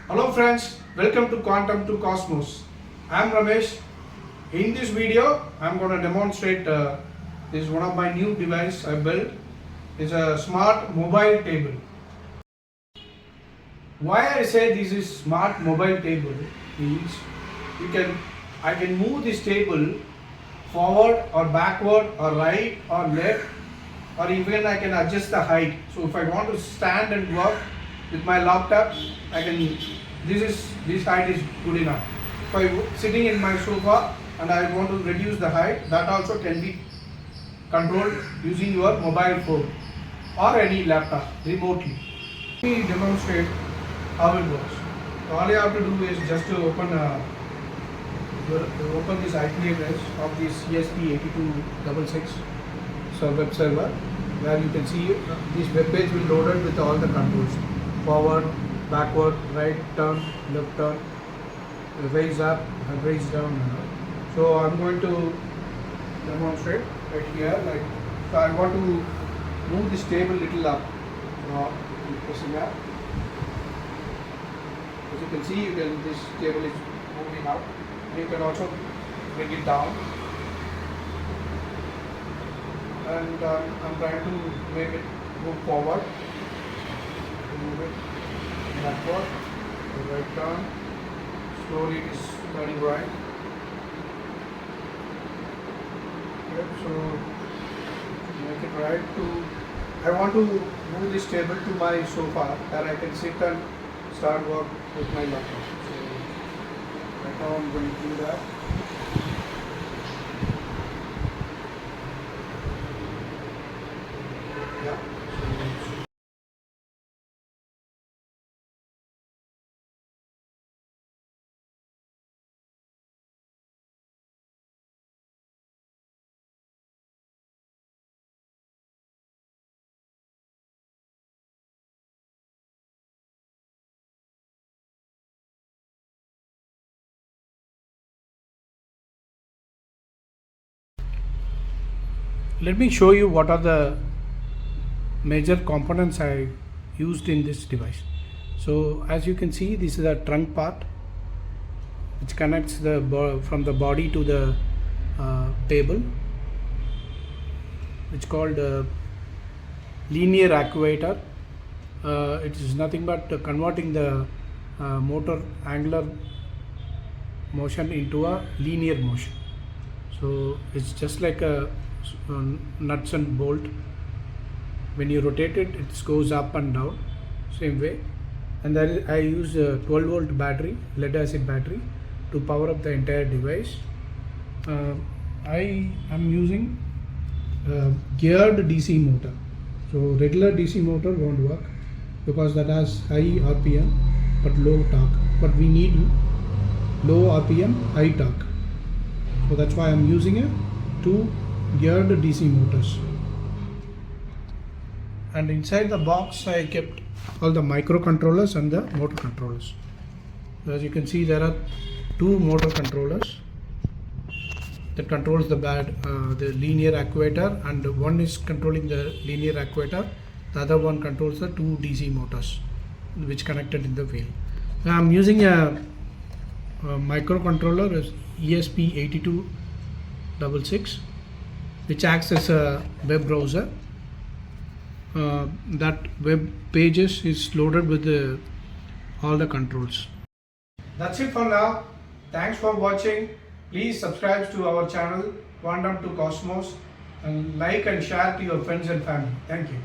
Hello friends, welcome to Quantum to Cosmos. I am Ramesh. In this video, I am going to demonstrate this is one of my new device I built. It's a smart mobile table. Why I say this is smart mobile table means I can move this table forward or backward or right or left, or even I can adjust the height. So if I want to stand and work with my laptop, I can. This height is good enough. If I'm sitting in my sofa and I want to reduce the height, that also can be controlled using your mobile phone or any laptop remotely. Let me demonstrate how it works. All you have to do is just to open this IP address of this ESP8266 web server, where you can see this web page will loaded with all the controls: forward, backward, right turn, left turn, raise up and raise down. So I'm going to demonstrate right here. So I want to move this table little up. Pressing up. As you can see, this table is moving up. You can also bring it down. And I'm trying to make it move forward. Move it backward, right turn. Slowly it is turning right. Okay, so make it right to. I want to move this table to my sofa where I can sit and start work with my laptop. So right now I'm going to do that. Yeah. Let me show you what are the major components I used in this device. So as you can see, this is a trunk part which connects from the body to the table, which is called linear actuator. It is nothing but converting the motor angular motion into a linear motion. So it's just like a nuts and bolt. When you rotate it, it goes up and down, same way. And then I use a 12-volt battery, lead acid battery, to power up the entire device. I am using geared DC motor. So regular DC motor won't work because that has high RPM but low torque. But we need low RPM, high torque. So that's why I'm using two geared DC motors. And inside the box I kept all the microcontrollers and the motor controllers. As you can see, there are two motor controllers that controls the linear actuator, and one is controlling the linear actuator, the other one controls the two DC motors which connected in the wheel. Now I'm using a microcontroller ESP8266, which acts as a web browser. That web pages is loaded with all the controls. That's it for now. Thanks for watching. Please subscribe to our channel Quantum to Cosmos and like and share to your friends and family. Thank you.